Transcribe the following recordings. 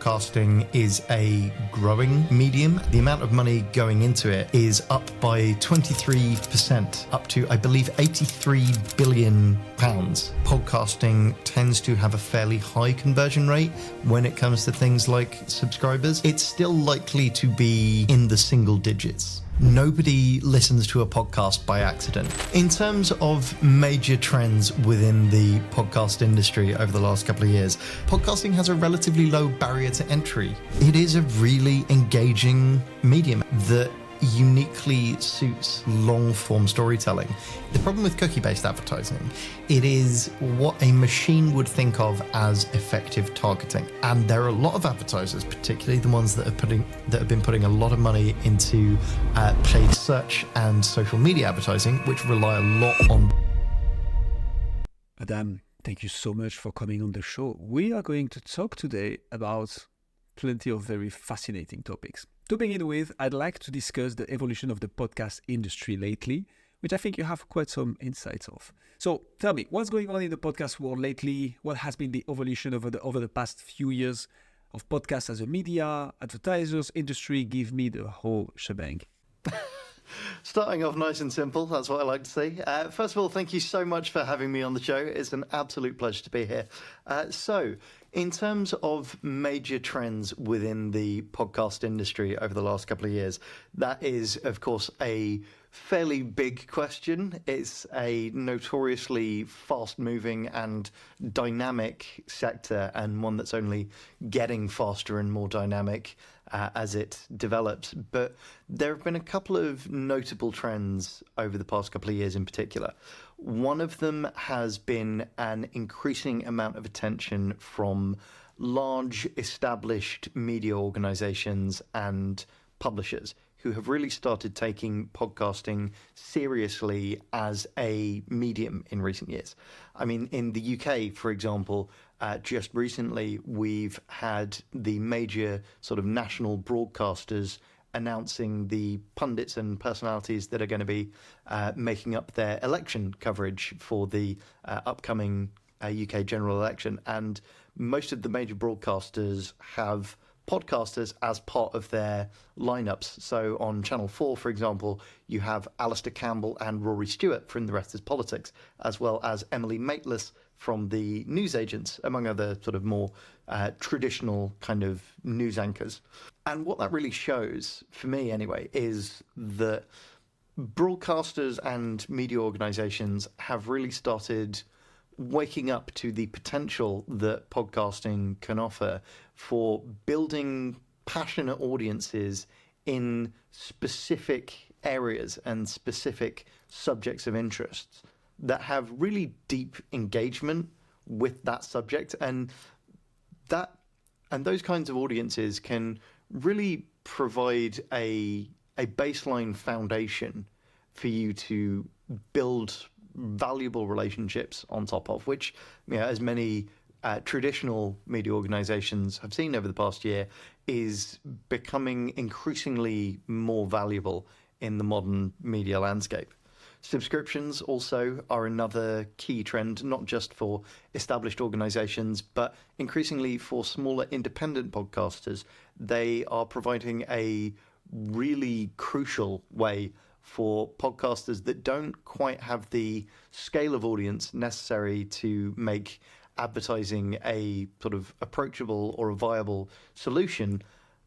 podcasting is a growing medium. The amount of money going into it is up by 23%, up to, I believe, £83 billion. Podcasting tends to have a fairly high conversion rate when it comes to things like subscribers. It's still likely to be in the single digits. Nobody listens to a podcast by accident. In terms of major trends within the podcast industry over the last couple of years, podcasting has a relatively low barrier to entry. It is a really engaging medium that uniquely suits long-form storytelling. The problem with cookie-based advertising, it is what a machine would think of as effective targeting. And there are a lot of advertisers, particularly the ones that have been putting a lot of money into paid search and social media advertising, which rely a lot on. Adam, thank you so much for coming on the show. We are going to talk today about plenty of very fascinating topics. To begin with, I'd like to discuss the evolution of the podcast industry lately, which I think you have quite some insights of. So tell me, what's going on in the podcast world lately? What has been the evolution over the past few years of podcasts as a media, advertisers, industry? Give me the whole shebang. Starting off nice and simple, that's what I like to see. First of all, thank you so much for having me on the show. It's an absolute pleasure to be here. So, in terms of major trends within the podcast industry over the last couple of years, that is, of course, a fairly big question. It's a notoriously fast-moving and dynamic sector, and one that's only getting faster and more dynamic as it develops. But there have been a couple of notable trends over the past couple of years in particular. One of them has been an increasing amount of attention from large established media organizations and publishers who have really started taking podcasting seriously as a medium in recent years. I mean, in the UK, for example, just recently we've had the major sort of national broadcasters announcing the pundits and personalities that are going to be making up their election coverage for the upcoming UK general election. And most of the major broadcasters have podcasters as part of their lineups. So on Channel 4, for example, you have Alistair Campbell and Rory Stewart from The Rest is Politics, as well as Emily Maitlis from the Newsagents, among other sort of more traditional kind of news anchors. And what that really shows, for me anyway, is that broadcasters and media organizations have really started waking up to the potential that podcasting can offer for building passionate audiences in specific areas and specific subjects of interest that have really deep engagement with that subject, and those kinds of audiences can really provide a baseline foundation for you to build valuable relationships on top of, which, you know, as many traditional media organizations have seen over the past year, is becoming increasingly more valuable in the modern media landscape. Subscriptions also are another key trend, not just for established organizations, but increasingly for smaller independent podcasters. They are providing a really crucial way for podcasters that don't quite have the scale of audience necessary to make advertising a sort of approachable or a viable solution.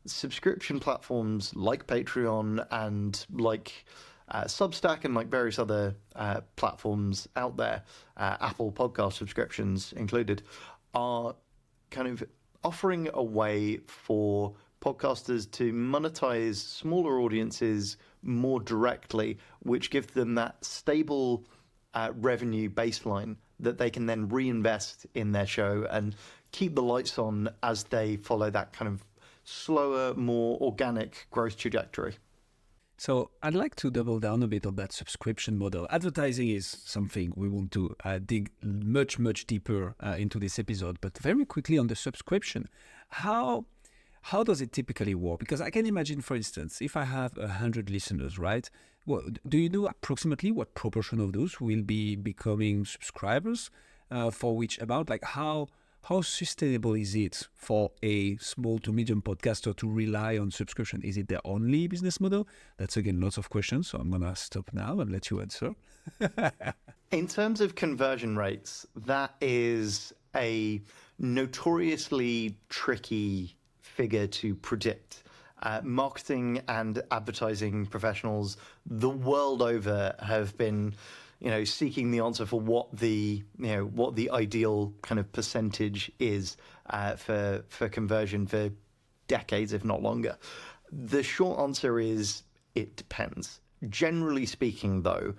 Subscription platforms like Patreon and like Substack and like various other platforms out there, Apple podcast subscriptions included, are kind of offering a way for podcasters to monetize smaller audiences more directly, which gives them that stable revenue baseline that they can then reinvest in their show and keep the lights on as they follow that kind of slower, more organic growth trajectory. So I'd like to double down a bit on that subscription model. Advertising is something we want to dig much, much deeper into this episode. But very quickly on the subscription, how does it typically work? Because I can imagine, for instance, if I have 100 listeners, right? Well, do you know approximately what proportion of those will be becoming subscribers? For which amount? Like how how sustainable is it for a small to medium podcaster to rely on subscription? Is it their only business model? That's again lots of questions, so I'm gonna stop now and let you answer. In terms of conversion rates, that is a notoriously tricky figure to predict. Marketing and advertising professionals the world over have been, seeking the answer for what the ideal kind of percentage is for conversion for decades, if not longer. The short answer is it depends. Generally speaking, though,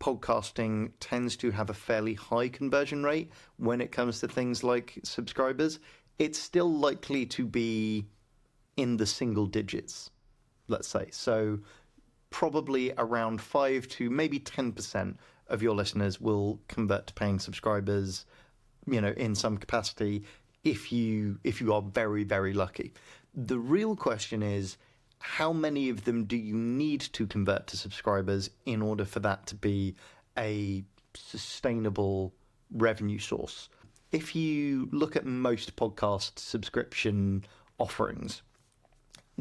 podcasting tends to have a fairly high conversion rate when it comes to things like subscribers. It's still likely to be in the single digits, let's say. So probably around 5 to maybe 10% of your listeners will convert to paying subscribers, in some capacity if you are very, very lucky. The real question is, how many of them do you need to convert to subscribers in order for that to be a sustainable revenue source? If you look at most podcast subscription offerings,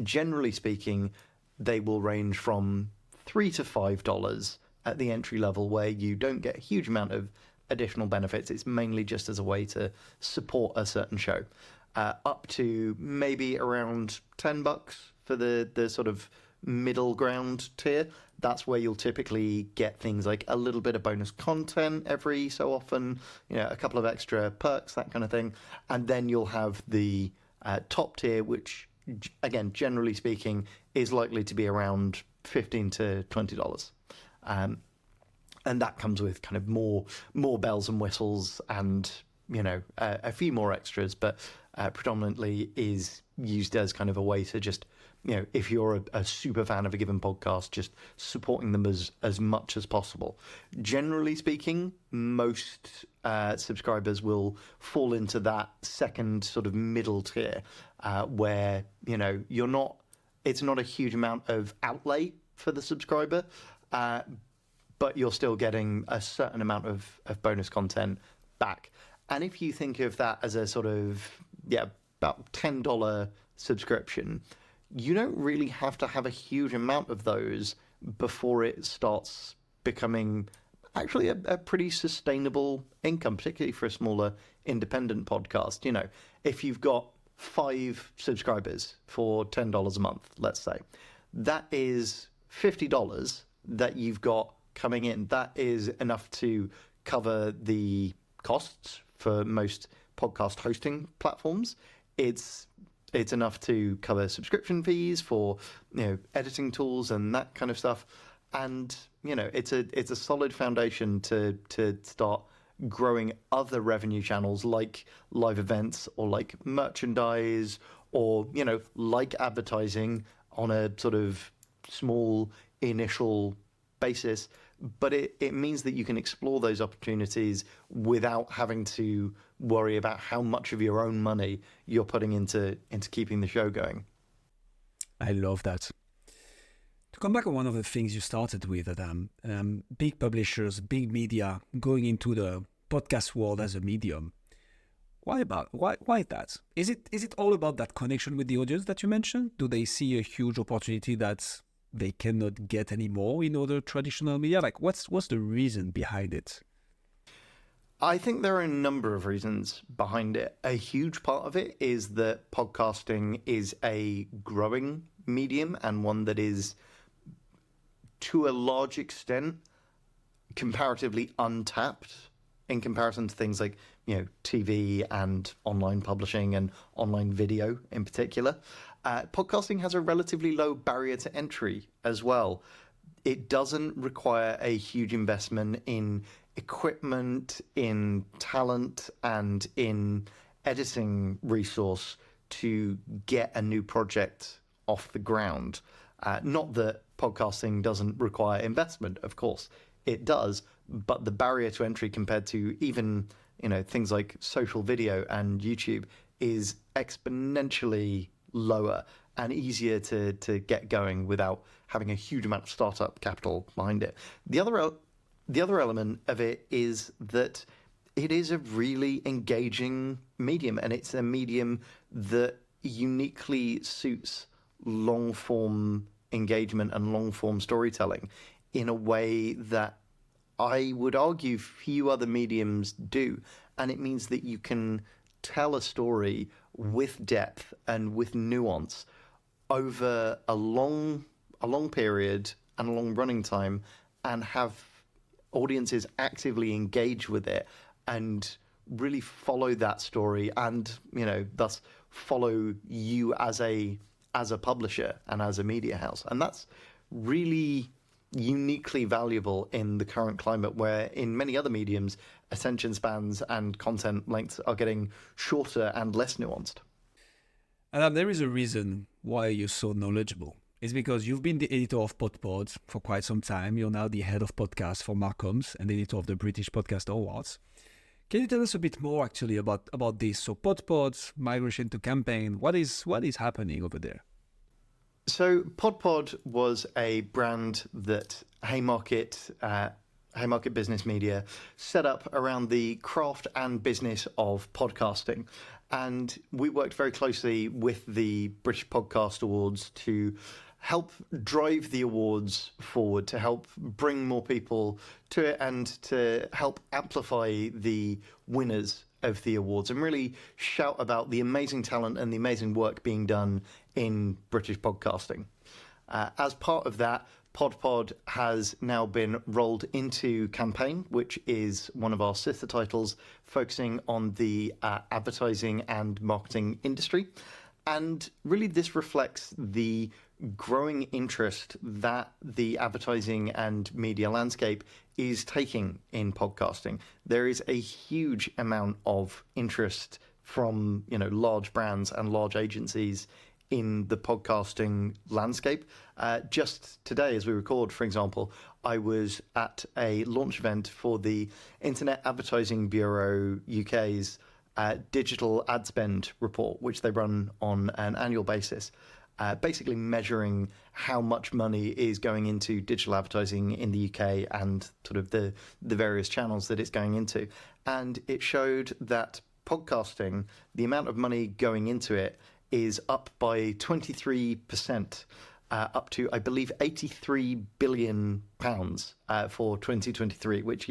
generally speaking, they will range from $3 to $5 at the entry level, where you don't get a huge amount of additional benefits. It's mainly just as a way to support a certain show. Up to maybe around $10 for the sort of middle ground tier. That's where you'll typically get things like a little bit of bonus content every so often, a couple of extra perks, that kind of thing. And then you'll have the top tier, which, again, generally speaking, is likely to be around $15 to $20. And that comes with kind of more bells and whistles and, a few more extras, but predominantly is used as kind of a way to just, if you're a super fan of a given podcast, just supporting them as much as possible. Generally speaking, most subscribers will fall into that second sort of middle tier, where, it's not a huge amount of outlay for the subscriber, but you're still getting a certain amount of bonus content back. And if you think of that as a sort of, about $10 subscription, you don't really have to have a huge amount of those before it starts becoming actually a pretty sustainable income, particularly for a smaller independent podcast. If you've got 5 subscribers for $10 a month, let's say, that is $50 that you've got coming in. That is enough to cover the costs for most podcast hosting platforms. It's enough to cover subscription fees for editing tools and that kind of stuff, and it's a solid foundation to start growing other revenue channels like live events or like merchandise or like advertising on a sort of small initial basis. But it means that you can explore those opportunities without having to worry about how much of your own money you're putting into keeping the show going. I love that. To come back on one of the things you started with, Adam, big publishers, big media going into the podcast world as a medium. Why that? Is it all about that connection with the audience that you mentioned? Do they see a huge opportunity that they cannot get anymore in other traditional media? Like, what's the reason behind it? I think there are a number of reasons behind it. A huge part of it is that podcasting is a growing medium and one that is, to a large extent, comparatively untapped in comparison to things like, TV and online publishing and online video in particular. Podcasting has a relatively low barrier to entry as well. It doesn't require a huge investment in equipment, in talent, and in editing resource to get a new project off the ground. Not that podcasting doesn't require investment, of course, it does, but the barrier to entry compared to even things like social video and YouTube is exponentially lower and easier to get going without having a huge amount of startup capital behind it. The other element of it is that it is a really engaging medium, and it's a medium that uniquely suits long form engagement and long form storytelling in a way that I would argue few other mediums do. And it means that you can tell a story with depth and with nuance over a long period and a long running time, and have audiences actively engage with it and really follow that story, and thus follow you as a publisher and as a media house. And that's really uniquely valuable in the current climate, where in many other mediums attention spans and content lengths are getting shorter and less nuanced. And there is a reason why you're so knowledgeable. It's because you've been the editor of PodPod for quite some time. You're now the head of podcast for Marcoms and editor of the British Podcast Awards. Can you tell us a bit more actually about this? So PodPod, migration to campaign, what is happening over there? So PodPod was a brand that Haymarket Business Media set up around the craft and business of podcasting. And we worked very closely with the British Podcast Awards to help drive the awards forward, to help bring more people to it, and to help amplify the winners of the awards and really shout about the amazing talent and the amazing work being done in British podcasting. As part of that, PodPod has now been rolled into Campaign, which is one of our sister titles, focusing on the advertising and marketing industry. And really this reflects the growing interest that the advertising and media landscape is taking in podcasting. There is a huge amount of interest from, large brands and large agencies in the podcasting landscape. Just today, as we record, for example, I was at a launch event for the Internet Advertising Bureau UK's digital ad spend report, which they run on an annual basis, basically measuring how much money is going into digital advertising in the UK and sort of the various channels that it's going into. And it showed that podcasting, the amount of money going into it, is up by 23%, up to, I believe, £83 billion for 2023, which,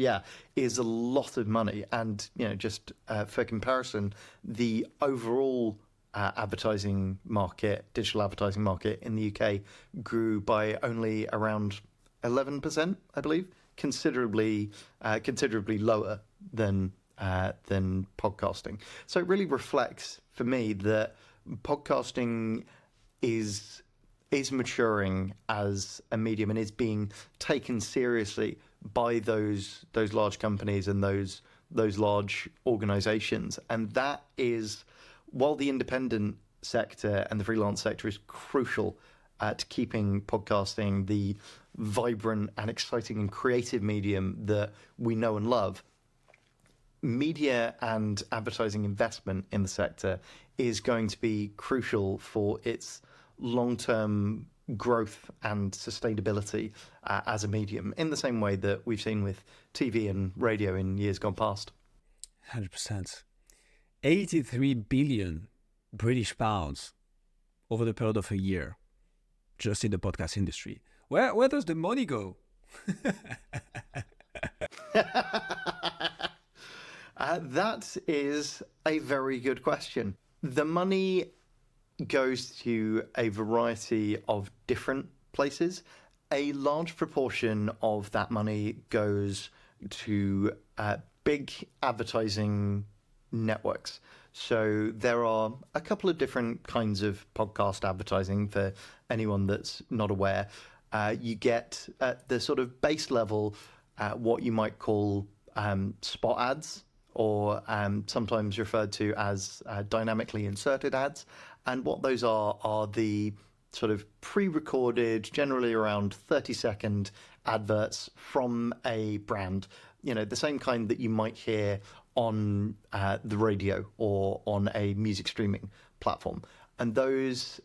is a lot of money. And, just for comparison, the overall advertising market, digital advertising market in the UK grew by only around 11%, I believe, considerably lower than podcasting. So it really reflects for me that podcasting is maturing as a medium and is being taken seriously by those large companies and those large organizations. And that is, while the independent sector and the freelance sector is crucial to keeping podcasting the vibrant and exciting and creative medium that we know and love, media and advertising investment in the sector is going to be crucial for its long-term growth and sustainability as a medium, in the same way that we've seen with TV and radio in years gone past. 100%. 83 billion British pounds over the period of a year, just in the podcast industry. Where does the money go? That is a very good question. The money goes to a variety of different places. A large proportion of that money goes to big advertising networks. So there are a couple of different kinds of podcast advertising for anyone that's not aware. You get at the sort of base level what you might call spot ads, or sometimes referred to as dynamically inserted ads. And what those are the sort of pre-recorded, generally around 30-second adverts from a brand, the same kind that you might hear on the radio or on a music streaming platform. And those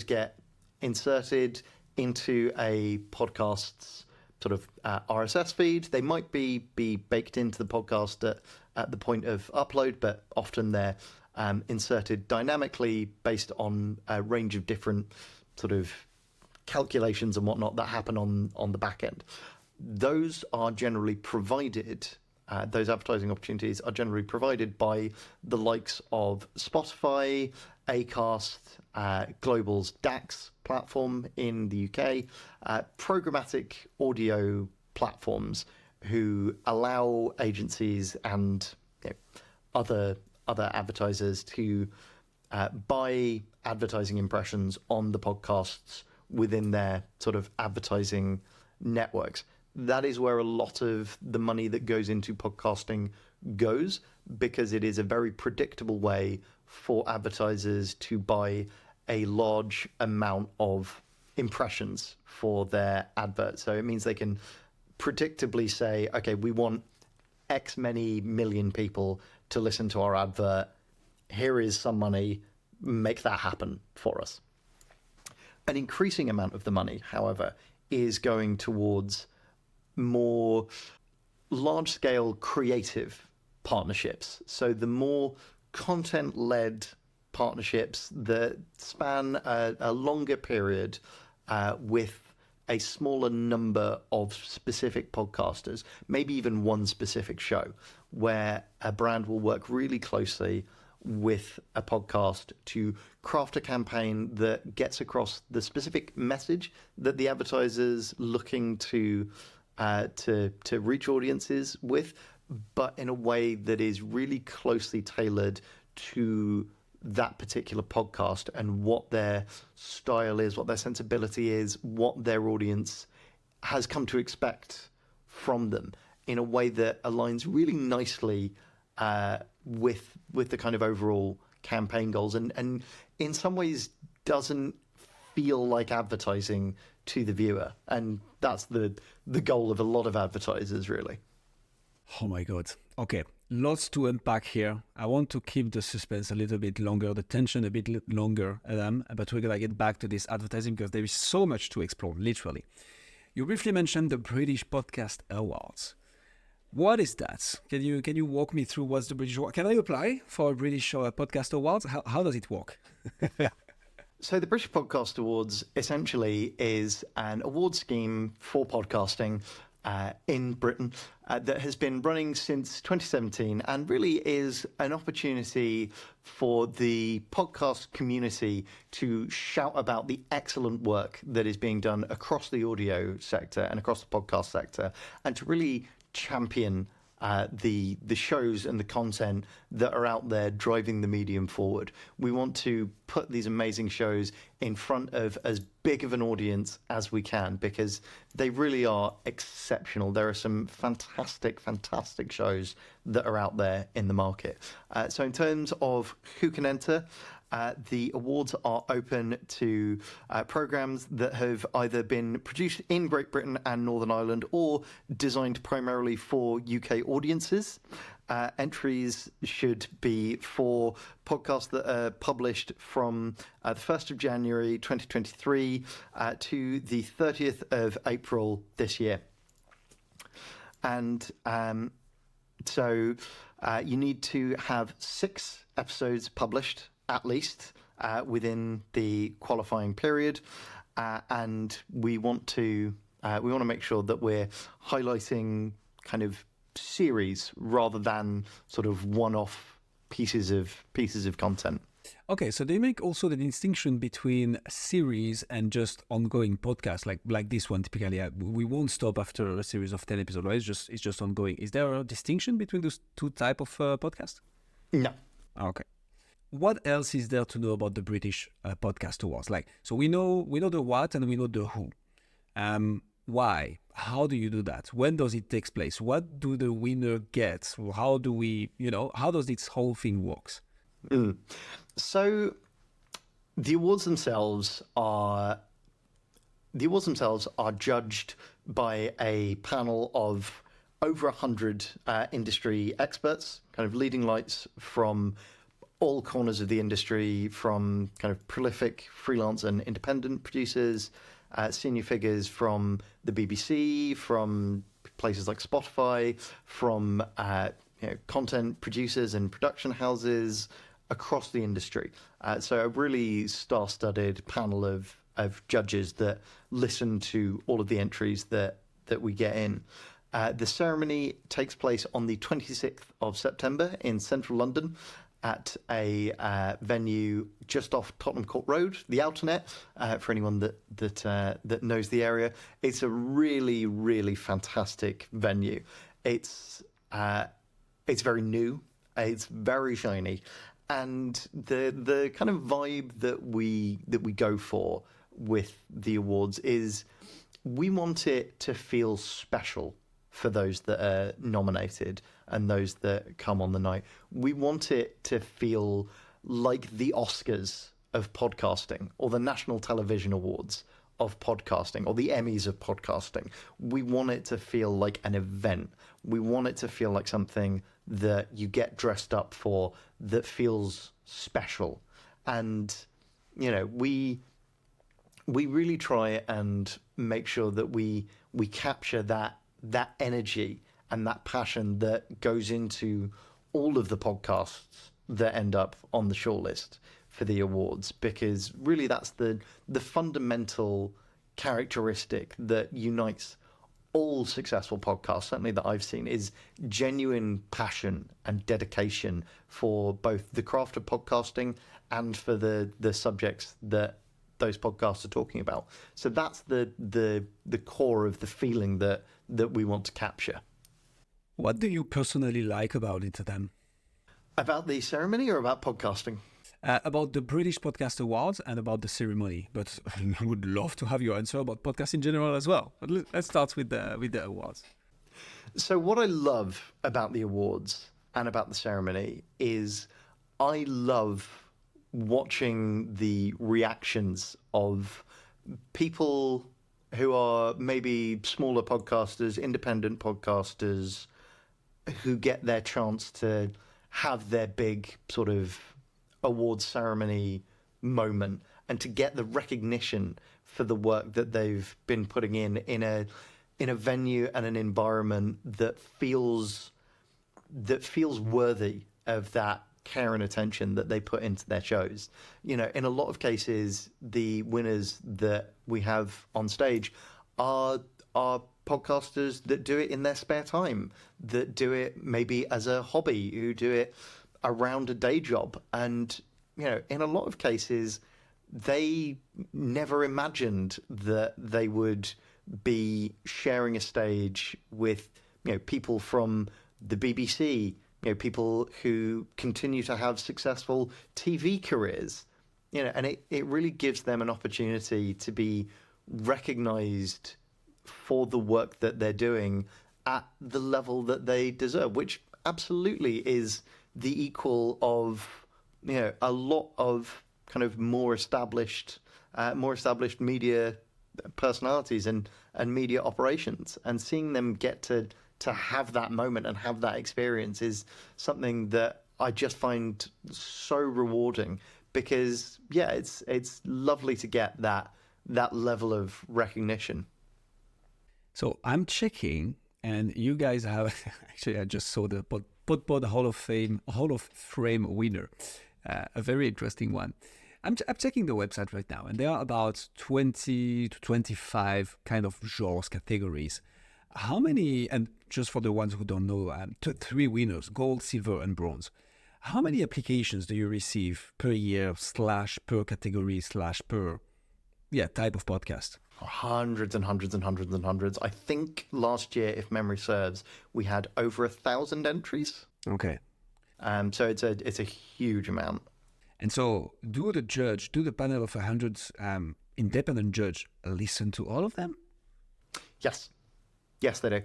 get inserted into a podcast's sort of RSS feed. They might be baked into the podcast at at the point of upload, but often they're inserted dynamically based on a range of different sort of calculations and whatnot that happen on the back end. Those are generally provided, those advertising opportunities are generally provided by the likes of Spotify, Acast, Global's DAX platform in the UK, programmatic audio platforms who allow agencies and other advertisers to buy advertising impressions on the podcasts within their sort of advertising networks. That is where a lot of the money that goes into podcasting goes, because it is a very predictable way for advertisers to buy a large amount of impressions for their advert. So it means they can predictably say, okay, we want X many million people to listen to our advert. Here is some money, make that happen for us. An increasing amount of the money, however, is going towards more large-scale creative partnerships. So the more content-led partnerships that span a longer period with a smaller number of specific podcasters, maybe even one specific show, where a brand will work really closely with a podcast to craft a campaign that gets across the specific message that the advertiser's looking to reach audiences with, but in a way that is really closely tailored to that particular podcast and what their style is, what their sensibility is, what their audience has come to expect from them, in a way that aligns really nicely with the kind of overall campaign goals, and in some ways doesn't feel like advertising to the viewer. And that's the goal of a lot of advertisers, really. Oh my God. Okay, lots to unpack here. I want to keep the suspense a little bit longer, the tension a bit longer, Adam, but we're going to get back to this advertising because there is so much to explore, literally. You briefly mentioned the British Podcast Awards. What is that? Can you walk me through what's the British Award? Can I apply for a British Podcast Awards? How does it work? So the British Podcast Awards essentially is an award scheme for podcasting in Britain that has been running since 2017, and really is an opportunity for the podcast community to shout about the excellent work that is being done across the audio sector and across the podcast sector, and to really champion the shows and the content that are out there driving the medium forward. We want to put these amazing shows in front of as big of an audience as we can, because they really are exceptional. There are some fantastic shows that are out there in the market. So in terms of who can enter, the awards are open to programs that have either been produced in Great Britain and Northern Ireland or designed primarily for UK audiences. Entries should be for podcasts that are published from the 1st of January 2023 to the 30th of April this year. And so you need to have 6 episodes published at least within the qualifying period, and we want to make sure that we're highlighting kind of series rather than sort of one-off pieces of content. Okay, so they make also the distinction between series and just ongoing podcasts, like this one typically. We won't stop after a series of 10 episodes, right? It's just ongoing. Is there a distinction between those two type of podcasts? No. Okay. What else is there to know about the British Podcast Awards? So we know the what and we know the who. Why? How do you do that? When does it take place? What do the winner get? How do we, how does this whole thing works? So the awards themselves are judged by a panel of over 100 industry experts, kind of leading lights from all corners of the industry, from kind of prolific freelance and independent producers, senior figures from the BBC, from places like Spotify, from content producers and production houses across the industry. So a really star-studded panel of judges that listen to all of the entries that we get in. The ceremony takes place on the 26th of September in central London at a venue just off Tottenham Court Road, the Outernet, for anyone that knows the area. It's a really, really fantastic venue. It's very new, it's very shiny, and the kind of vibe that we go for with the awards is we want it to feel special for those that are nominated and those that come on the night. We want it to feel like the Oscars of podcasting or the National Television Awards of podcasting or the Emmys of podcasting. We want it to feel like an event. We want it to feel like something that you get dressed up for that feels special. And, we really try and make sure that we capture that energy and that passion that goes into all of the podcasts that end up on the shortlist for the awards, because really that's the fundamental characteristic that unites all successful podcasts, certainly that I've seen, is genuine passion and dedication for both the craft of podcasting and for the subjects that those podcasts are talking about. So that's the core of the feeling that we want to capture. What do you personally like about it then? About the ceremony or about podcasting? About the British Podcast Awards and about the ceremony, but I would love to have your answer about podcasts in general as well. But let's start with the awards. So what I love about the awards and about the ceremony is I love watching the reactions of people who are maybe smaller podcasters, independent podcasters, who get their chance to have their big sort of awards ceremony moment and to get the recognition for the work that they've been putting in a venue and an environment that feels worthy of that care and attention that they put into their shows. In a lot of cases, the winners that we have on stage are podcasters that do it in their spare time, that do it maybe as a hobby, who do it around a day job. And, in a lot of cases, they never imagined that they would be sharing a stage with, people from the BBC, people who continue to have successful TV careers, and it really gives them an opportunity to be recognized for the work that they're doing at the level that they deserve, which absolutely is the equal of, a lot of kind of more established media personalities and media operations, and seeing them get to have that moment and have that experience is something that I just find so rewarding, because it's lovely to get that level of recognition. So I'm checking, and you guys have actually I just saw the Pod Hall of Fame winner, a very interesting one. I'm checking the website right now, and there are about 20 to 25 kind of genres categories. How many, and just for the ones who don't know, 3 winners, gold, silver, and bronze. How many applications do you receive per year / per category / per type of podcast? Hundreds and hundreds and hundreds and hundreds. I think last year, if memory serves, we had over 1,000 entries. Okay. So it's a huge amount. And so do the panel of 100 independent judge listen to all of them? Yes, they do.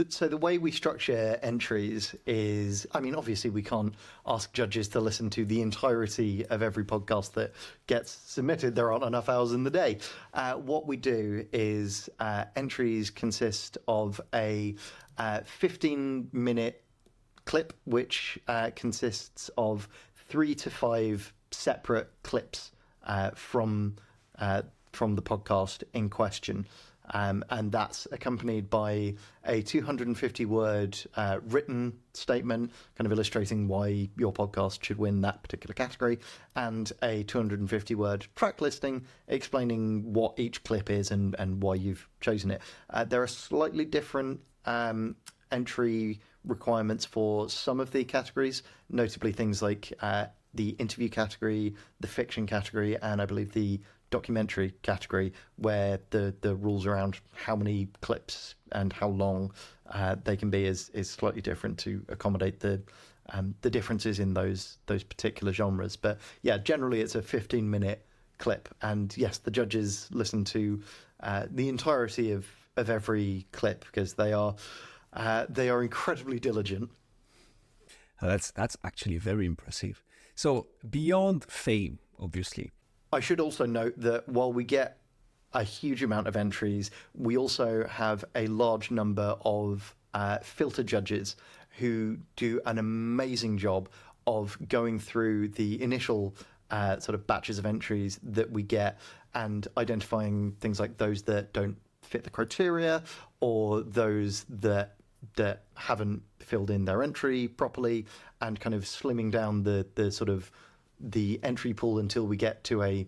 So the way we structure entries is, obviously we can't ask judges to listen to the entirety of every podcast that gets submitted. There aren't enough hours in the day. What we do is entries consist of a 15-minute clip, which consists of 3 to 5 separate clips from the podcast in question. and that's accompanied by a 250-word written statement, kind of illustrating why your podcast should win that particular category, and a 250-word track listing explaining what each clip is and why you've chosen it. There are slightly different entry requirements for some of the categories, notably things like the interview category, the fiction category, and I believe the documentary category, where the rules around how many clips and how long they can be is slightly different to accommodate the differences in those particular genres. But yeah, generally it's a 15-minute clip, and yes, the judges listen to the entirety of every clip because they are incredibly diligent. That's actually very impressive. So beyond fame, obviously. I should also note that while we get a huge amount of entries, we also have a large number of filter judges who do an amazing job of going through the initial sort of batches of entries that we get and identifying things like those that don't fit the criteria or those that haven't filled in their entry properly, and kind of slimming down the sort of the entry pool until we get to a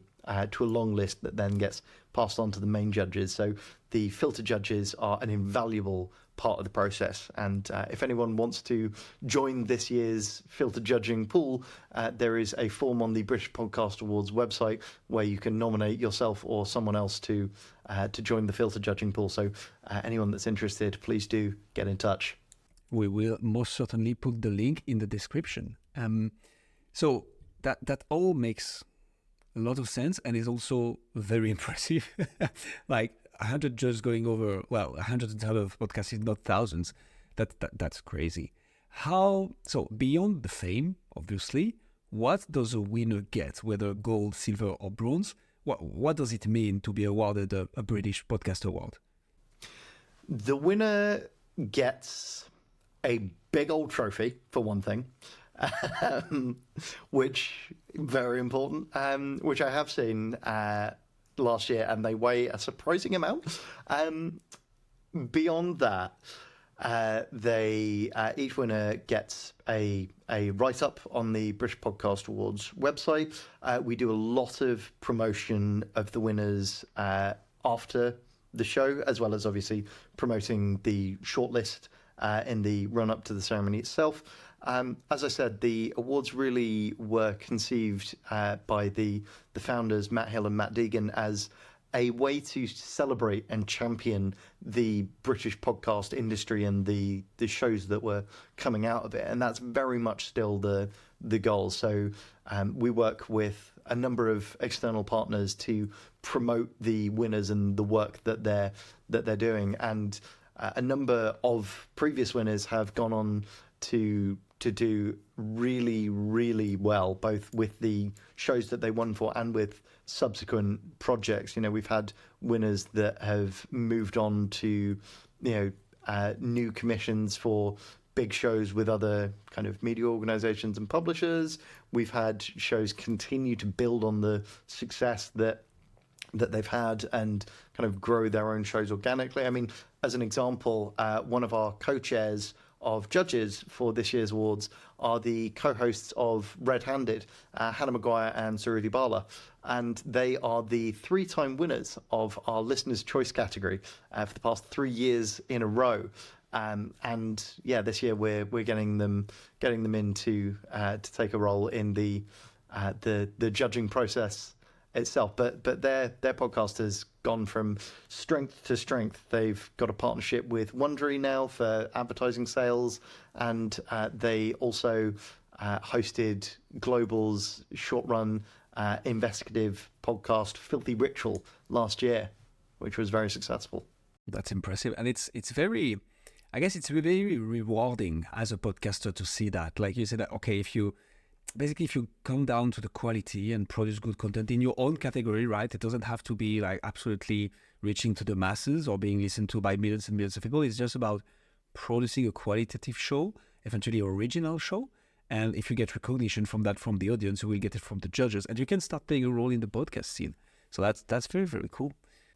long list that then gets passed on to the main judges. So the filter judges are an invaluable part of the process. And if anyone wants to join this year's filter judging pool, there is a form on the British Podcast Awards website where you can nominate yourself or someone else to join the filter judging pool. So anyone that's interested, please do get in touch. We will most certainly put the link in the description. So that all makes a lot of sense and is also very impressive. Like 100 judges going over, 100 of podcasts is not thousands. That's crazy. So beyond the fame, obviously, what does a winner get, whether gold, silver or bronze? What does it mean to be awarded a British Podcast Award? The winner gets a big old trophy, for one thing, which very important, which I have seen last year, and they weigh a surprising amount. Beyond that, each winner gets a write-up on the British Podcast Awards website. We do a lot of promotion of the winners after the show, as well as obviously promoting the shortlist in the run-up to the ceremony itself. As I said, the awards really were conceived by the founders, Matt Hill and Matt Deegan, as a way to celebrate and champion the British podcast industry and the shows that were coming out of it. And that's very much still the goal. So we work with a number of external partners to promote the winners and the work that they're doing. And a number of previous winners have gone on to do really, really well, both with the shows that they won for and with subsequent projects. You know, we've had winners that have moved on to, new commissions for big shows with other kind of media organizations and publishers. We've had shows continue to build on the success that they've had and kind of grow their own shows organically. I mean, as an example, one of our co-chairs of judges for this year's awards are the co-hosts of Red Handed, Hannah Maguire and Suruthi Bala, and they are the 3-time winners of our Listener's Choice category for the past 3 years in a row. And yeah, this year we're getting them in to take a role in the judging process itself, but their podcast has gone from strength to strength. They've got a partnership with Wondery now for advertising sales, and they also hosted Global's short-run investigative podcast Filthy Ritual last year, which was very successful. That's impressive, and it's very, I guess it's very rewarding as a podcaster to see that. Like you said, okay, if you come down to the quality and produce good content in your own category, right? It doesn't have to be like absolutely reaching to the masses or being listened to by millions and millions of people. It's just about producing a qualitative show, eventually original show. And if you get recognition from that from the audience, you will get it from the judges, and you can start playing a role in the podcast scene. So that's very, very cool.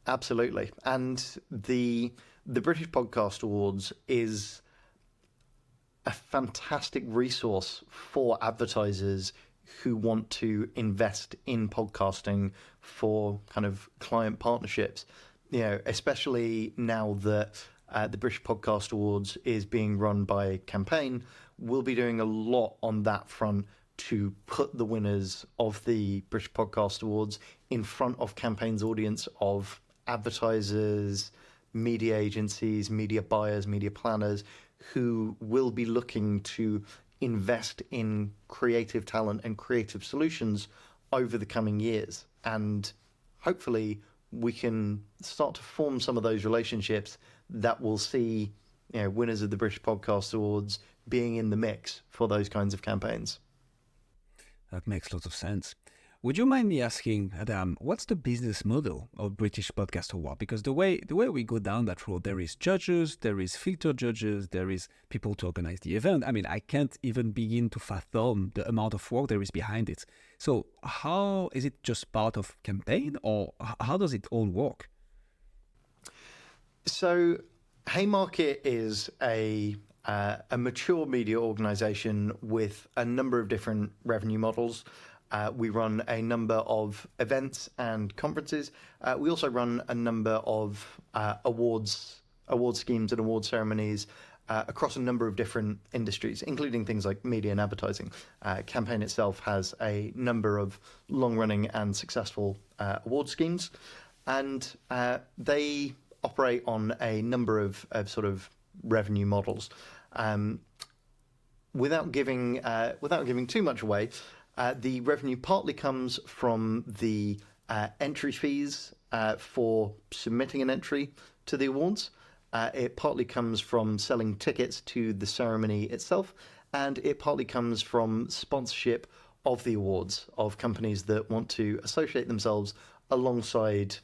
Absolutely. And the British Podcast Awards is a fantastic resource for advertisers who want to invest in podcasting for kind of client partnerships. You know, especially now that the British Podcast Awards is being run by Campaign, we'll be doing a lot on that front to put the winners of the British Podcast Awards in front of Campaign's audience of advertisers, media agencies, media buyers, media planners who will be looking to invest in creative talent and creative solutions over the coming years. And hopefully we can start to form some of those relationships that will see, you know, winners of the British Podcast Awards being in the mix for those kinds of campaigns. That makes lots of sense. Would you mind me asking, Adam, what's the business model of British Podcast Award? Because the way we go down that road, there is judges, there is filter judges, there is people to organize the event. I mean, I can't even begin to fathom the amount of work there is behind it. So how is it just part of campaign, or how does it all work? So Haymarket is a mature media organisation with a number of different revenue models. We run a number of events and conferences. We also run a number of award schemes and award ceremonies across a number of different industries, including things like media and advertising. Campaign itself has a number of long-running and successful award schemes, and they operate on a number of sort of revenue models. Without giving too much away, the revenue partly comes from the entry fees for submitting an entry to the awards. It partly comes from selling tickets to the ceremony itself, and it partly comes from sponsorship of the awards of companies that want to associate themselves alongside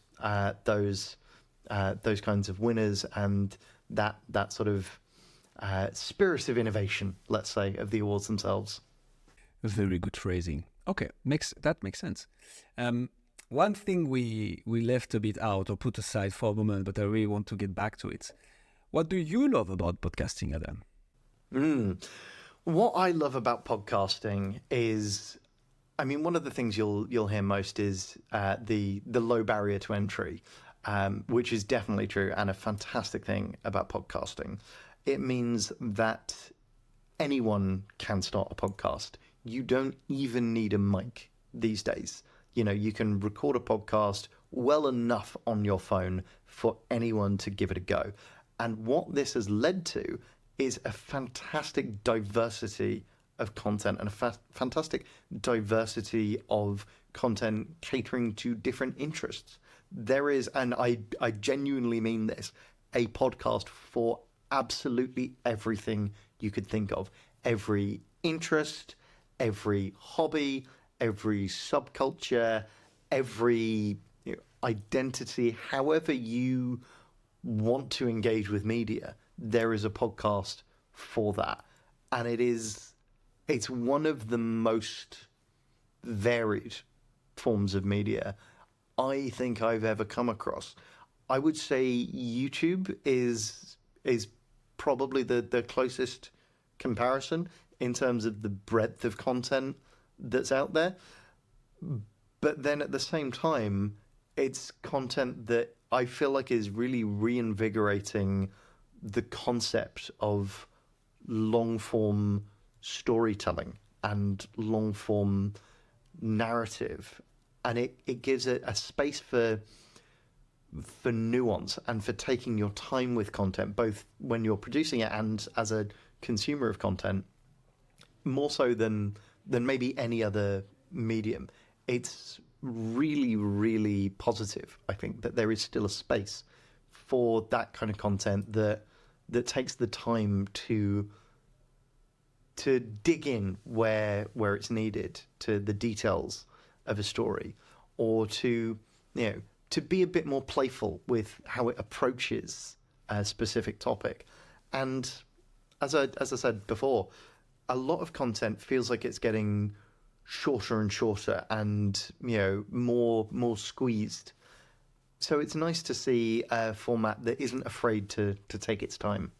those kinds of winners and that sort of spirit of innovation, let's say, of the awards themselves. Very good phrasing. Okay, that makes sense. One thing we left a bit out or put aside for a moment, but I really want to get back to it. What do you love about podcasting, Adam? What I love about podcasting is, I mean, one of the things you'll hear most is the low barrier to entry, which is definitely true and a fantastic thing about podcasting. It means that anyone can start a podcast. You don't even need a mic these days. You know, you can record a podcast well enough on your phone for anyone to give it a go. And what this has led to is a fantastic diversity of content and a fantastic diversity of content catering to different interests. There is, and I genuinely mean this, a podcast for absolutely everything you could think of. Every interest, every hobby, every subculture, every identity, however you want to engage with media, there is a podcast for that. And it's one of the most varied forms of media I think I've ever come across. I would say YouTube is probably the closest comparison in terms of the breadth of content that's out there. But then at the same time, it's content that I feel like is really reinvigorating the concept of long-form storytelling and long-form narrative. And it gives it a space for nuance and for taking your time with content, both when you're producing it and as a consumer of content, more so than maybe any other medium. It's really, really positive, I think, that there is still a space for that kind of content that takes the time to dig in where it's needed to the details of a story, or to be a bit more playful with how it approaches a specific topic. And as I said before, a lot of content feels like it's getting shorter and shorter and more squeezed. So it's nice to see a format that isn't afraid to take its time.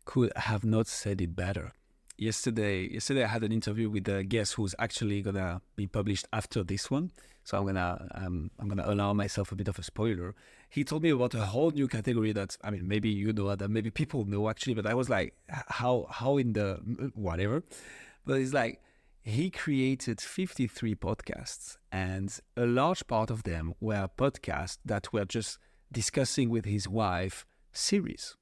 Could have not said it better. Yesterday I had an interview with a guest who's actually gonna be published after this one. So I'm gonna allow myself a bit of a spoiler. He told me about a whole new category that, I mean, maybe you know that, maybe people know actually, but I was like, how in the whatever. But it's like he created 53 podcasts, and a large part of them were podcasts that were just discussing with his wife series,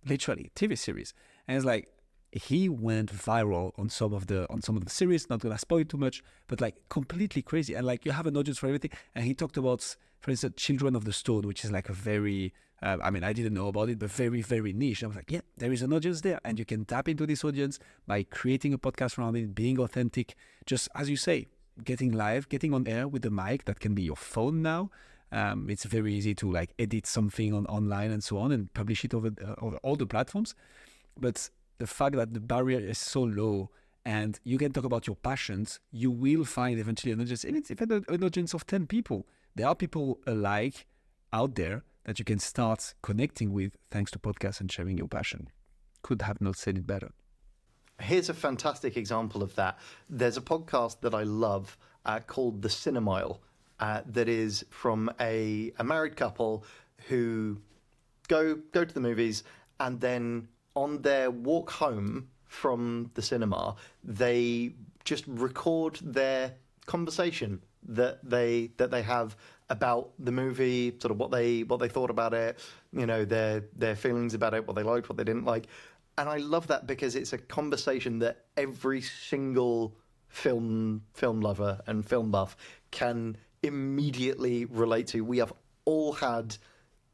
literally TV series. And it's like he went viral on some of the series. Not gonna spoil too much, but like completely crazy. And like you have an audience for everything. And he talked about, for instance, Children of the Stone, which is like a very I mean, I didn't know about it, but very, very niche. I was like, yeah, there is an audience there, and you can tap into this audience by creating a podcast around it, being authentic, just as you say, getting live, getting on air with the mic. That can be your phone now. It's very easy to like edit something online and so on and publish it over all the platforms. But the fact that the barrier is so low and you can talk about your passions, you will find eventually an audience. And it's even an audience of 10 people. There are people alike out there that you can start connecting with thanks to podcasts and sharing your passion. Could have not said it better. Here's a fantastic example of that. There's a podcast that I love called The Cinemile that is from a married couple who go to the movies, and then on their walk home from the cinema, they just record their conversation that they have about the movie, sort of what they thought about it, you know, their feelings about it, what they liked, what they didn't like. And I love that because it's a conversation that every single film lover and film buff can immediately relate to. We have all had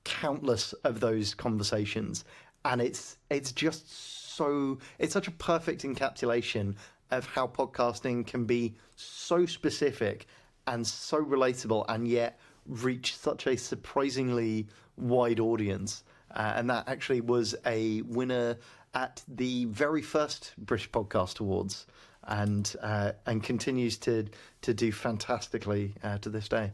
countless of those conversations, and it's just so, it's such a perfect encapsulation of how podcasting can be so specific and so relatable, and yet reach such a surprisingly wide audience. And that actually was a winner at the very first British Podcast Awards, and continues to do fantastically to this day.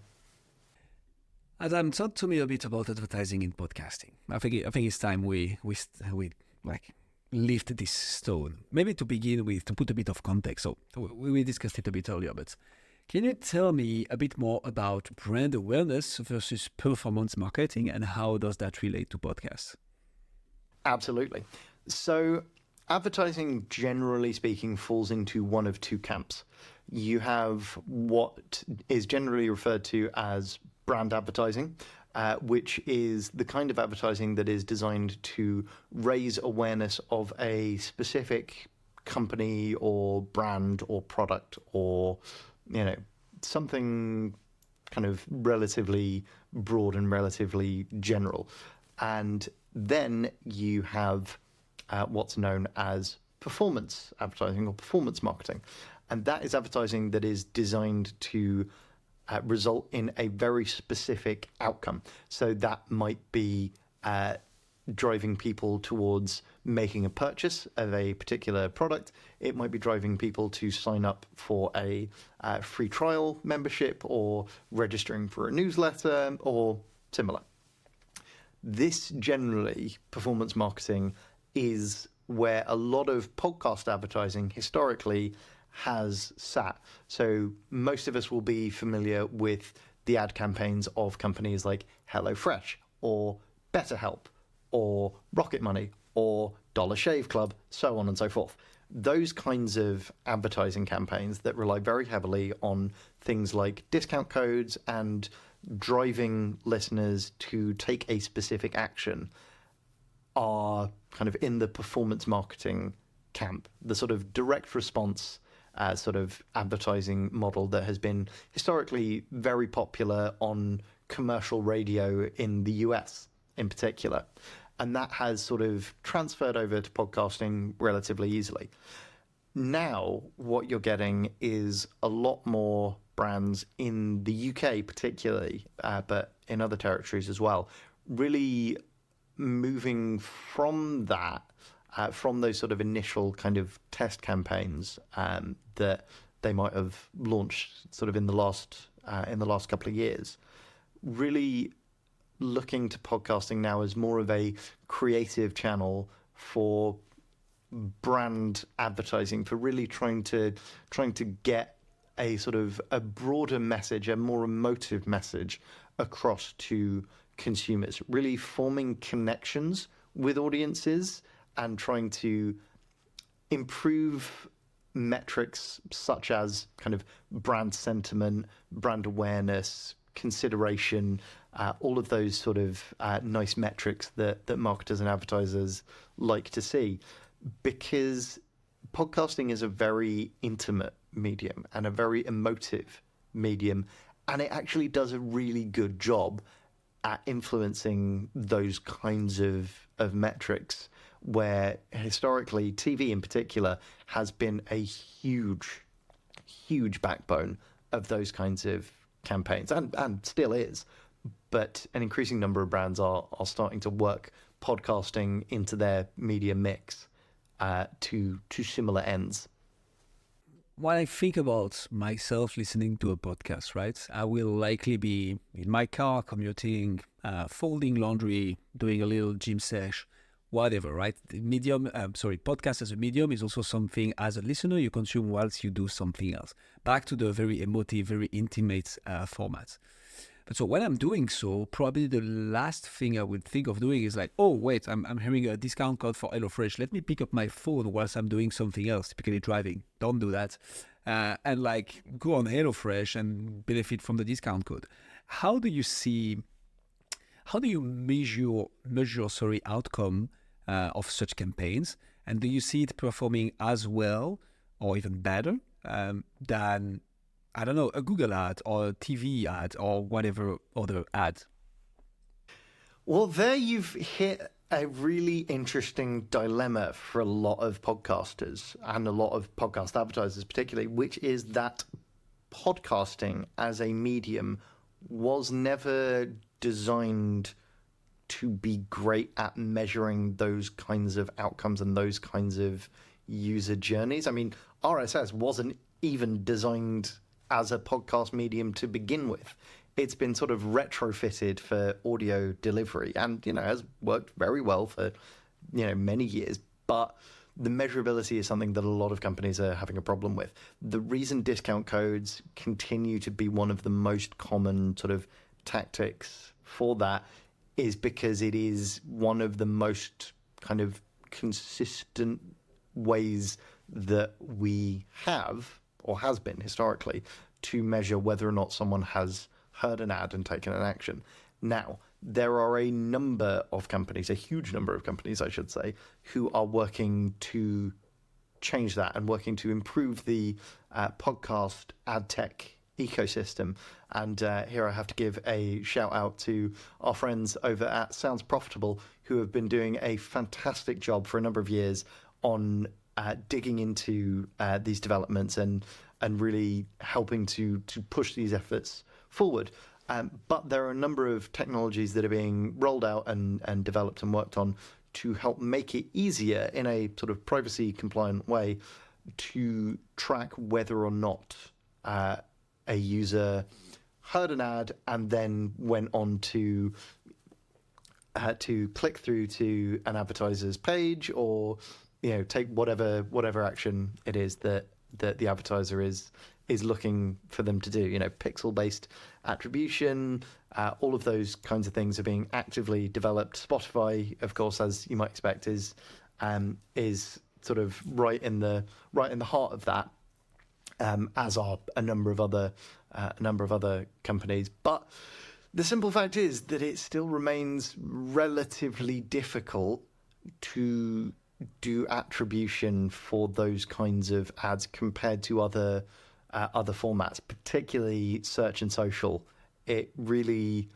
Adam, talk to me a bit about advertising in podcasting. I think it's time we like lift this stone. Maybe to begin with, to put a bit of context. So we discussed it a bit earlier, but can you tell me a bit more about brand awareness versus performance marketing, and how does that relate to podcasts? Absolutely. So advertising, generally speaking, falls into one of two camps. You have what is generally referred to as brand advertising, which is the kind of advertising that is designed to raise awareness of a specific company or brand or product, or, you know, something kind of relatively broad and relatively general. And then you have what's known as performance advertising or performance marketing. And that is advertising that is designed to result in a very specific outcome. So that might be driving people towards making a purchase of a particular product. It might be driving people to sign up for a free trial membership, or registering for a newsletter, or similar. This generally, performance marketing, is where a lot of podcast advertising historically has sat. So most of us will be familiar with the ad campaigns of companies like HelloFresh or BetterHelp or Rocket Money or Dollar Shave Club, so on and so forth. Those kinds of advertising campaigns that rely very heavily on things like discount codes and driving listeners to take a specific action are kind of in the performance marketing camp, the sort of direct response sort of advertising model that has been historically very popular on commercial radio in the US in particular. And that has sort of transferred over to podcasting relatively easily. Now, what you're getting is a lot more brands in the UK particularly, but in other territories as well, really moving from that, from those sort of initial kind of test campaigns that they might have launched sort of in the last couple of years, really looking to podcasting now as more of a creative channel for brand advertising, for really trying to get a sort of a broader message, a more emotive message across to consumers, really forming connections with audiences and trying to improve metrics such as kind of brand sentiment, brand awareness, consideration, all of those sort of nice metrics that marketers and advertisers like to see. Because podcasting is a very intimate medium and a very emotive medium, and it actually does a really good job at influencing those kinds of metrics, where historically TV in particular has been a huge backbone of those kinds of campaigns, and still is. But an increasing number of brands are starting to work podcasting into their media mix to similar ends. When I think about myself listening to a podcast, right, I will likely be in my car, commuting, folding laundry, doing a little gym sesh, whatever, right? The podcast as a medium is also something as a listener you consume whilst you do something else. Back to the very emotive, very intimate format. But so when I'm doing so, probably the last thing I would think of doing is like, oh, wait, I'm hearing a discount code for HelloFresh. Let me pick up my phone whilst I'm doing something else, typically driving. Don't do that. And like go on HelloFresh and benefit from the discount code. How do you measure outcome of such campaigns? And do you see it performing as well or even better than, I don't know, a Google ad or a TV ad or whatever other ad? Well, there you've hit a really interesting dilemma for a lot of podcasters and a lot of podcast advertisers particularly, which is that podcasting as a medium was never designed to be great at measuring those kinds of outcomes and those kinds of user journeys. I mean, RSS wasn't even designed as a podcast medium to begin with. It's been sort of retrofitted for audio delivery and, has worked very well for, many years. But the measurability is something that a lot of companies are having a problem with. The reason discount codes continue to be one of the most common sort of tactics for that is because it is one of the most kind of consistent ways that we have, or has been historically, to measure whether or not someone has heard an ad and taken an action. Now, there are a number of companies, a huge number of companies, I should say, who are working to change that and working to improve the podcast ad tech ecosystem. And here I have to give a shout out to our friends over at Sounds Profitable, who have been doing a fantastic job for a number of years on digging into these developments and really helping to push these efforts forward. But there are a number of technologies that are being rolled out and developed and worked on to help make it easier in a sort of privacy compliant way to track whether or not a user heard an ad and then went on to click through to an advertiser's page, or take whatever action it is that the advertiser is looking for them to do. Pixel-based attribution, all of those kinds of things are being actively developed. Spotify, of course, as you might expect, is sort of right in the heart of that, as are a number of other companies. But the simple fact is that it still remains relatively difficult to do attribution for those kinds of ads compared to other formats, particularly search and social. It really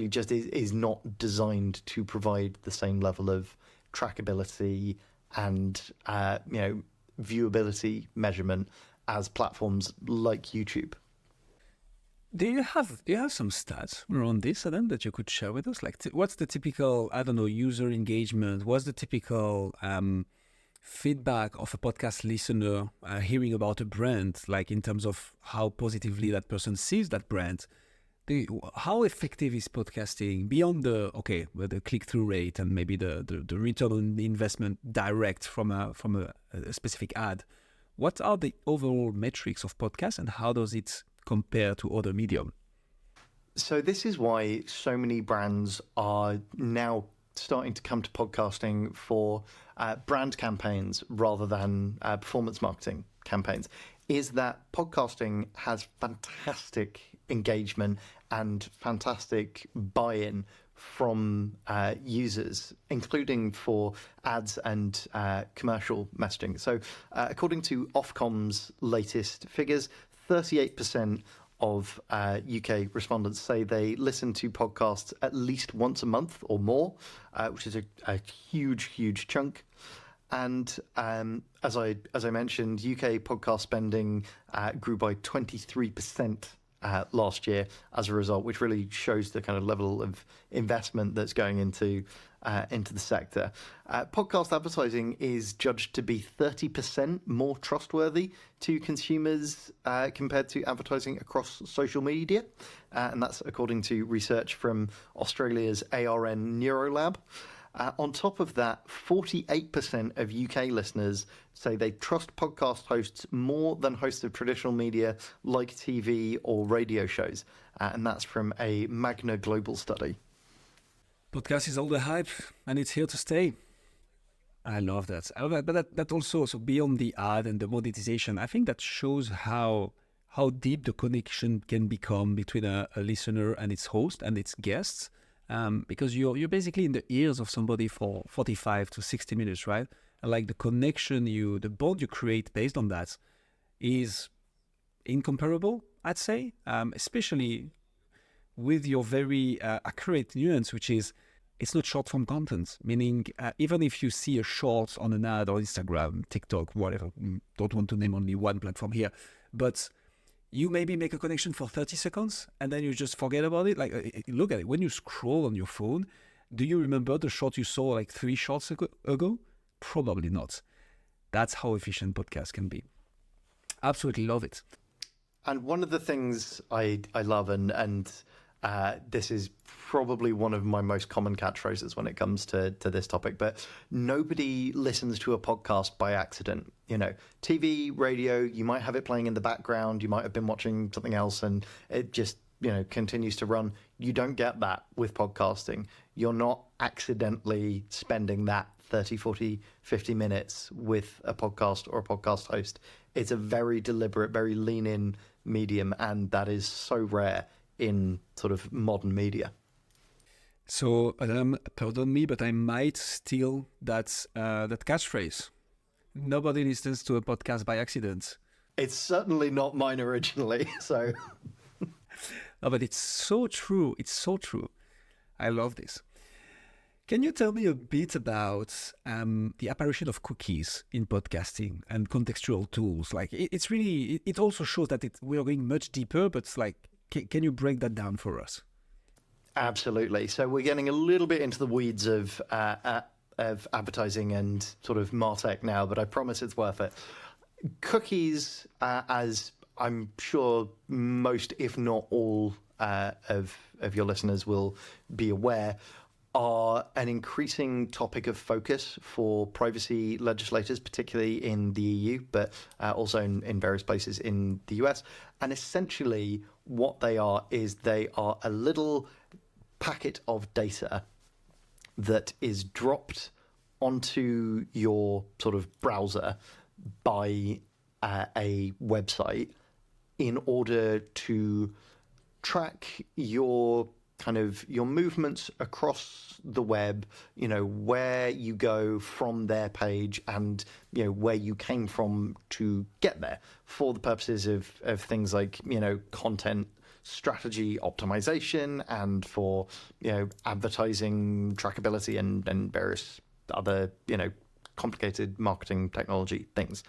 just is not designed to provide the same level of trackability and viewability measurement as platforms like YouTube. Do you have some stats around this, Adam, that you could share with us? Like, what's the typical, I don't know, user engagement? What's the typical feedback of a podcast listener hearing about a brand, like in terms of how positively that person sees that brand? How effective is podcasting beyond the click-through rate and maybe the return on the investment direct from a specific ad? What are the overall metrics of podcast and how does it compare to other medium? So this is why so many brands are now starting to come to podcasting for brand campaigns rather than performance marketing campaigns, is that podcasting has fantastic engagement and fantastic buy-in from users, including for ads and commercial messaging. So according to Ofcom's latest figures, 38% of UK respondents say they listen to podcasts at least once a month or more, which is a huge chunk. And as I mentioned, UK podcast spending grew by 23% last year as a result, which really shows the kind of level of investment that's going into the sector. Podcast advertising is judged to be 30% more trustworthy to consumers compared to advertising across social media. And that's according to research from Australia's ARN Neurolab. On top of that, 48% of UK listeners say they trust podcast hosts more than hosts of traditional media like TV or radio shows. And that's from a Magna Global study. Podcast is all the hype and it's here to stay. I love that. But that also, so beyond the ad and the monetization, I think that shows how deep the connection can become between a listener and its host and its guests. Because you're basically in the ears of somebody for 45 to 60 minutes, right? And like the connection the bond you create based on that is incomparable, I'd say, especially with your very accurate nuance, which is it's not short form content, meaning even if you see a short on an ad or Instagram, TikTok, whatever, don't want to name only one platform here, but you maybe make a connection for 30 seconds and then you just forget about it. Like, look at it. When you scroll on your phone, do you remember the short you saw like 3 shorts ago? Probably not. That's how efficient podcasts can be. Absolutely love it. And one of the things I love, and this is probably one of my most common catchphrases when it comes to this topic, but nobody listens to a podcast by accident. You know, TV, radio, you might have it playing in the background, you might have been watching something else and it just, continues to run. You don't get that with podcasting. You're not accidentally spending that 30, 40, 50 minutes with a podcast or a podcast host. It's a very deliberate, very lean-in medium, and that is so rare in sort of modern media. So, Adam, pardon me, but I might steal that catchphrase. Nobody listens to a podcast by accident. It's certainly not mine originally, so... No, but it's so true. It's so true. I love this. Can you tell me a bit about the apparition of cookies in podcasting and contextual tools? Like, it's really, it also shows that we are going much deeper, but it's like, can you break that down for us? Absolutely. So we're getting a little bit into the weeds of advertising and sort of MarTech now, but I promise it's worth it. Cookies, as I'm sure most, if not all, of your listeners will be aware, are an increasing topic of focus for privacy legislators, particularly in the EU, but also in various places in the US. And essentially what they are is they are a little packet of data that is dropped onto your sort of browser by a website in order to track your movements across the web, where you go from their page and, where you came from to get there, for the purposes of things like, content strategy optimization and for, advertising trackability and various other, complicated marketing technology things.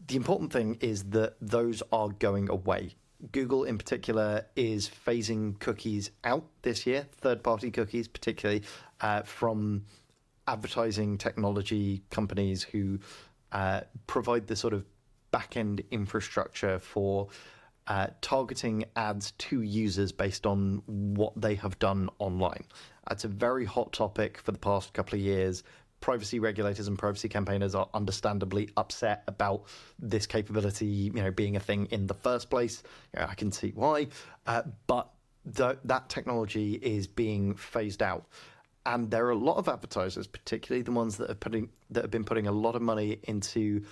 The important thing is that those are going away. Google in particular is phasing cookies out this year, third-party cookies, particularly from advertising technology companies who provide the sort of back-end infrastructure for targeting ads to users based on what they have done online. It's a very hot topic for the past couple of years. Privacy regulators and privacy campaigners are understandably upset about this capability, being a thing in the first place. I can see why, but that technology is being phased out. And there are a lot of advertisers, particularly the ones that have been putting a lot of money into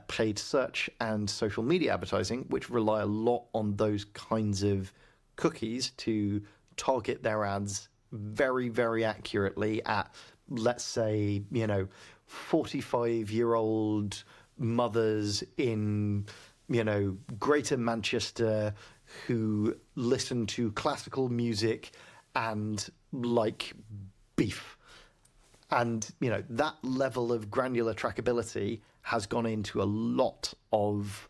paid search and social media advertising, which rely a lot on those kinds of cookies to target their ads very, very accurately at, let's say, 45-year-old mothers in, Greater Manchester who listen to classical music and like beef. And, that level of granular trackability has gone into a lot of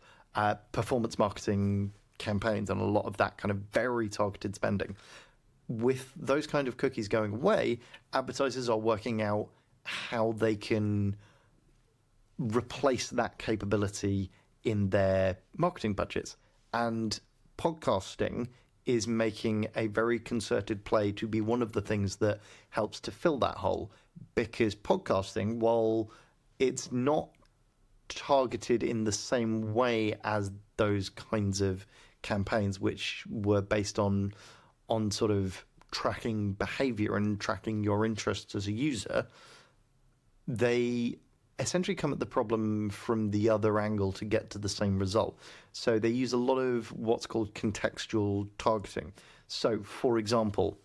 performance marketing campaigns and a lot of that kind of very targeted spending. With those kind of cookies going away, advertisers are working out how they can replace that capability in their marketing budgets. And podcasting is making a very concerted play to be one of the things that helps to fill that hole. Because podcasting, while it's not targeted in the same way as those kinds of campaigns, which were based on sort of tracking behavior and tracking your interests as a user, they essentially come at the problem from the other angle to get to the same result. So they use a lot of what's called contextual targeting. So, for example,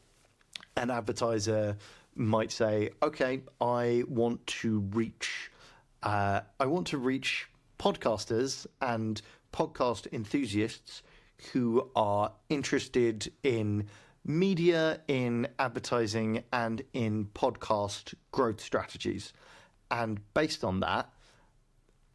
an advertiser might say, okay, I want to reach podcasters and podcast enthusiasts who are interested in media, in advertising, and in podcast growth strategies. And based on that,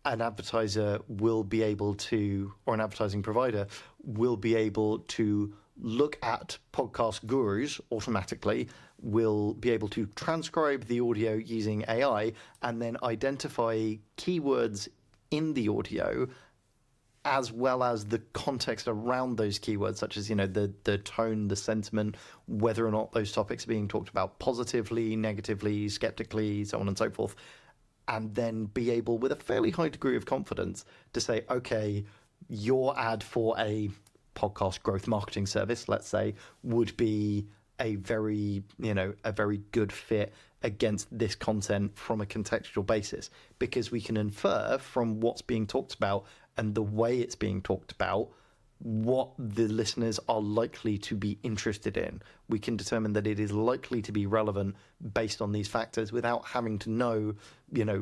an advertiser will be able to, or an advertising provider will be able to look at podcast gurus automatically, will be able to transcribe the audio using AI, and then identify keywords in the audio as well as the context around those keywords, such as, the tone, the sentiment, whether or not those topics are being talked about positively, negatively, skeptically, so on and so forth, and then be able, with a fairly high degree of confidence, to say, okay, your ad for a podcast growth marketing service, let's say, would be a very good fit against this content from a contextual basis, because we can infer from what's being talked about and the way it's being talked about what the listeners are likely to be interested in. We can determine that it is likely to be relevant based on these factors without having to know,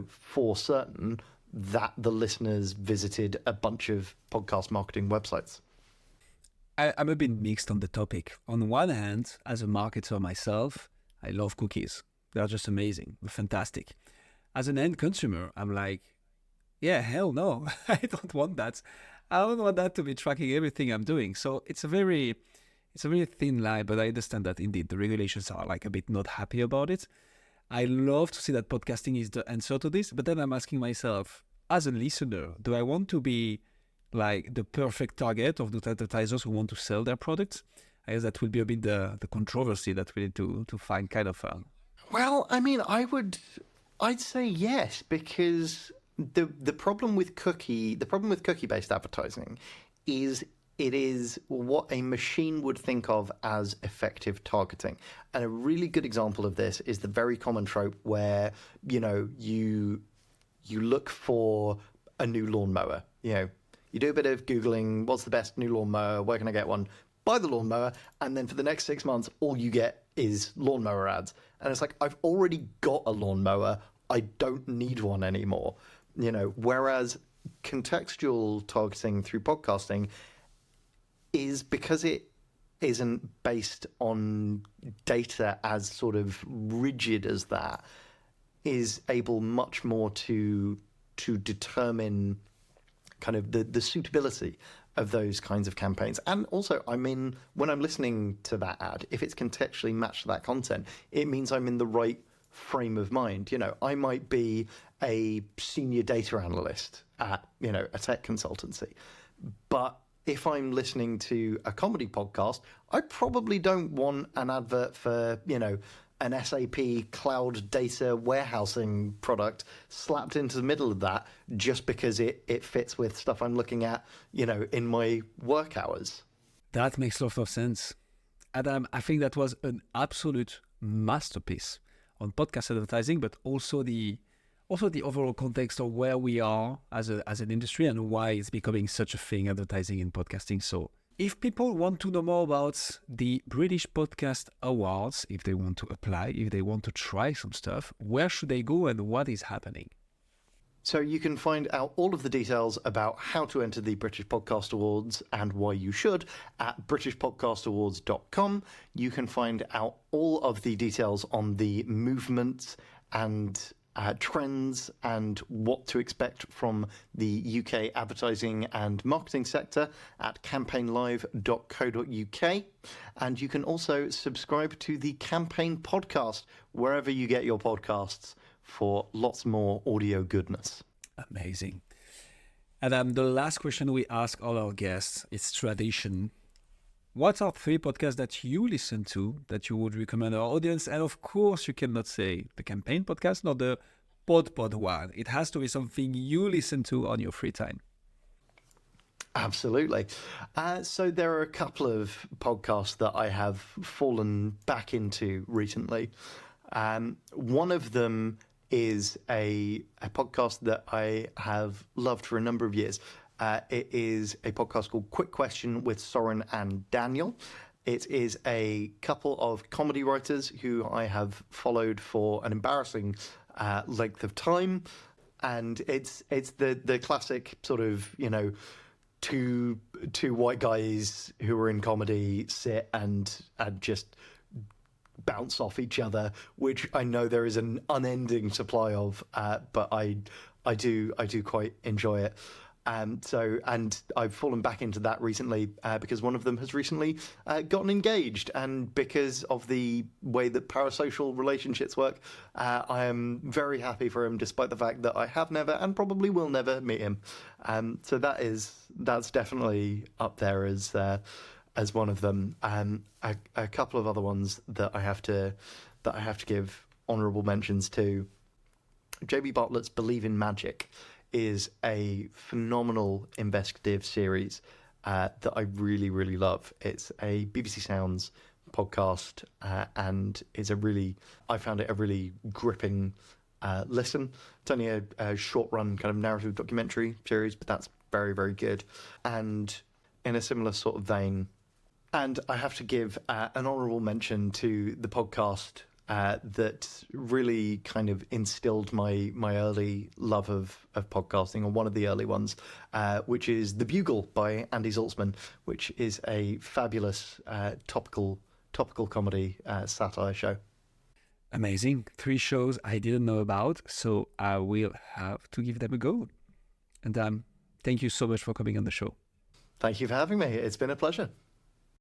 for certain that the listeners visited a bunch of podcast marketing websites. I'm a bit mixed on the topic. On one hand, as a marketer myself, I love cookies. They're just amazing. They're fantastic. As an end consumer, I'm like, yeah, hell no. I don't want that. I don't want that to be tracking everything I'm doing. So it's a very thin line, but I understand that indeed the regulations are like a bit not happy about it. I love to see that podcasting is the answer to this, but then I'm asking myself, as a listener, do I want to be like the perfect target of those advertisers who want to sell their products? I guess that will be a bit the controversy that we need to find kind of. Well, I mean, I'd say yes, because the problem with cookie-based advertising is it is what a machine would think of as effective targeting. And a really good example of this is the very common trope where, you look for a new lawnmower. You do a bit of Googling, what's the best new lawnmower, where can I get one? Buy the lawnmower, and then for the next 6 months, all you get is lawnmower ads. And it's like, I've already got a lawnmower, I don't need one anymore. Whereas contextual targeting through podcasting is, because it isn't based on data as sort of rigid as that, is able much more to determine kind of the suitability of those kinds of campaigns. And also, when I'm listening to that ad, if it's contextually matched to that content, it means I'm in the right frame of mind. I might be a senior data analyst at, a tech consultancy, but if I'm listening to a comedy podcast, I probably don't want an advert for, an SAP cloud data warehousing product slapped into the middle of that just because it fits with stuff I'm looking at, in my work hours. That makes a lot of sense. Adam, I think that was an absolute masterpiece on podcast advertising, but also the overall context of where we are as an industry and why it's becoming such a thing, advertising in podcasting. So if people want to know more about the British Podcast Awards, if they want to apply, if they want to try some stuff, where should they go and what is happening? So you can find out all of the details about how to enter the British Podcast Awards and why you should at britishpodcastawards.com. You can find out all of the details on the movement and trends and what to expect from the UK advertising and marketing sector at campaignlive.co.uk. And you can also subscribe to the Campaign podcast wherever you get your podcasts for lots more audio goodness. Amazing. Adam, the last question we ask all our guests, it's tradition. What are 3 podcasts that you listen to that you would recommend our audience? And of course, you cannot say the Campaign podcast, not the pod one. It has to be something you listen to on your free time. Absolutely. So there are a couple of podcasts that I have fallen back into recently. One of them is a podcast that I have loved for a number of years. It is a podcast called Quick Question with Soren and Daniel. It is a couple of comedy writers who I have followed for an embarrassing length of time, and it's the classic sort of two white guys who are in comedy sit and just bounce off each other, which I know there is an unending supply of, but I do quite enjoy it. And I've fallen back into that recently because one of them has recently gotten engaged, and because of the way that parasocial relationships work, I am very happy for him, despite the fact that I have never and probably will never meet him. So that's definitely up there as one of them. A couple of other ones that I have to give honourable mentions to. JB Bartlett's Believe in Magic is a phenomenal investigative series that I really, really love. It's a BBC Sounds podcast, and I found it a really gripping listen. It's only a short run kind of narrative documentary series, but that's very, very good. And in a similar sort of vein, and I have to give an honourable mention to the podcast that really kind of instilled my early love of podcasting, or one of the early ones, which is The Bugle by Andy Zaltzman, which is a fabulous topical comedy satire show. Amazing. 3 shows I didn't know about, so I will have to give them a go. And thank you so much for coming on the show. Thank you for having me. It's been a pleasure.